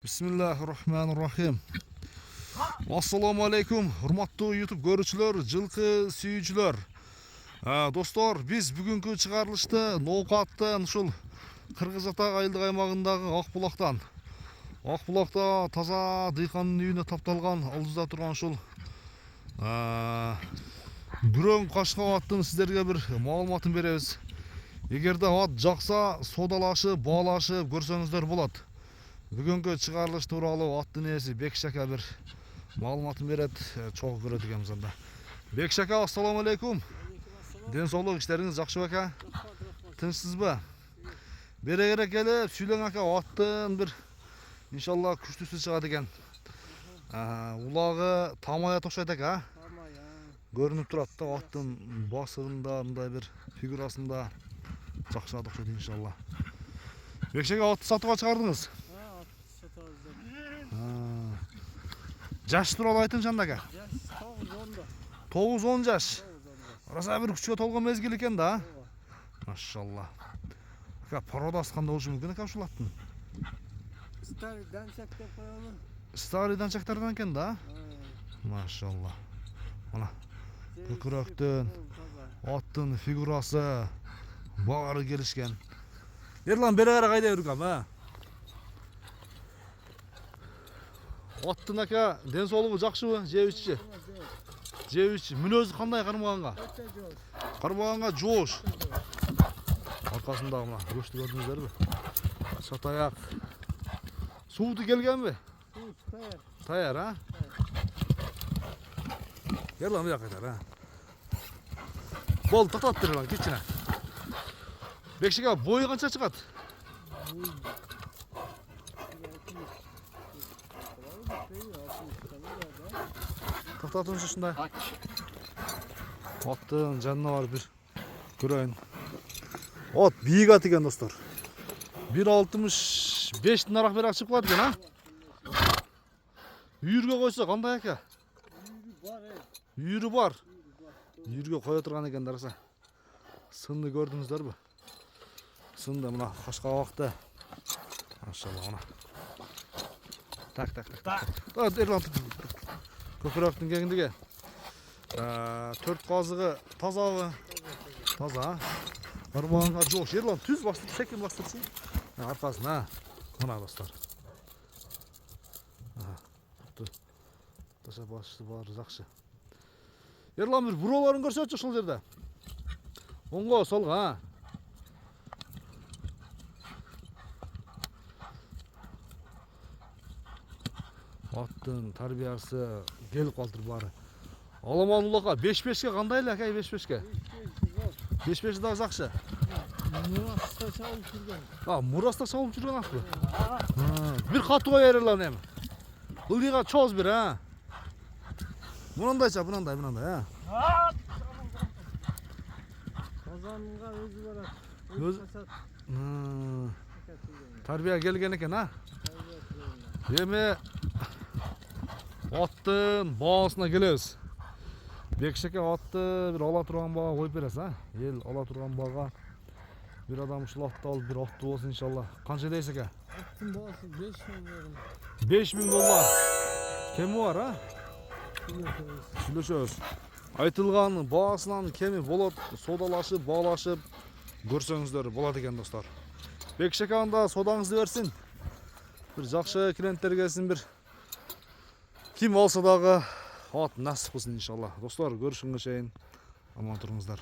Bismillahirrahmanirrahim. Assalamu alaikum. Hurmattуу YouTube görүүчүлөр, жылкы сүйүүчүлөр. Достор, биз бүгүнкү чыгарылышты Ноокаттын ушул Кыргыз Атак айылдык аймагындагы Акбулакта таза дыйкандын үйүнө тапталган алдыда турган ушул бүрөң кашка аттын сиздерге бир маалыматын беребиз. Эгерде ат жакса, содалашып, баалашып көрсөңүздөр болот. Бүгүнкү чыгарылыш тууралуу аттын ээси Бекшака бир маалыматын берет, чогуу көрөт экенбиз анда. Бекшака, ассаламу алейкум. Ден соолук, иштериңиз жакшы беке? Тынчсызбы? Бере керек келип, сүйлөң ака, аттын бир иншалла күчтүүсү чыгат экен. Улагы тамая окшойт экен, а? Көрүнүп турат да аттын басыгында, мындай бир фигурасында жакшы окшойт иншалла. Бекшака, атты сатууга чыгардыңыз? Жаш тууралуу айтыңызчы анда ака. 9-10 жаш. Раса бир күчкө толгон мезгил экен да. Машалла. Ака, породасы кандай болушу мүмкүн экен ушул аттын? Старый данчак деп коелу. Старый данчактардан экен да. Машалла. Мына көкүрөктөн аттын фигурасы баары келишкен. Ерлан, бери кара кайда жүргөм, а? Аттын ака ден соолугу жакшыбы, жебичи? Жебичи. Мүнөзү кандай кармаганга? Кармаганга жоош. Аркасындагы мына көчтү көрдүңүздөрбү? Чатаяк. Сууту келгенби? Таяр, а? Ерлан, бияка кайтар, а? Болду, токтоп бер, Ерлан, кичине. Бекшака, бою канча чыгат? Токтотуңузчу ушундай. Аттын жанына барып бир көрөйүн. Ат бийик ат экен, достор. 1.65 арақ бери чыгып калат экен, а? Үйүргө койсо кандай ака? Үйүрү бар. Үйүргө кое турган экен дараса. Сынды көрдүңүздөрбү? Сынды мына кашкабакты. Машалла, мына. Так. Ерлан, көкүрөктүн кеңдиги 4 казыгы тазабы? Таза. Кармаганга жоош. Ерлан, түз бастыр, секин бастырсың. Аркасына. Мына достор. Таша башты баары жакшы. Ерлан, бир буролорун көрсөтчү ушул жерде. Оңго, солго, а? Аттын тарбиясы келип калтыр баары. Аламан улака 5-5ке кандай эле ака, 5-5ке? 5-5 дагы жакшы. Мураста чабылып жүргөн. Мураста чабылып жүргөн атпы? Бир катуу кой Ерлан эми. Ылдыйга чоз бир, а? Мынандайча, мынандай, а? Казанга өзү барат. Өзү тарбия келген экен, а? Эми аттын баасына келебиз. Бекшака атты бир ала турган баага коюп бересиз, а? Эл ала турган баага бир адам ушул атты алып бир аттуу болсун иншалла. Канча дейсиз ака? Аттын баасы 5.000 $5000. Кеми бар, а? Сүйлөшөбүз. Айтылган баасынан кеми болот, содалашып, баалашып көрсөңүздөр болот экен, достор. Бекшака анда содаңызды берсин. Бир жакшы клиенттер келсин, бир ким алса дагы ат насип кылсын иншалла. Достор, көрүшкөнгө чейин аман туруңуздар.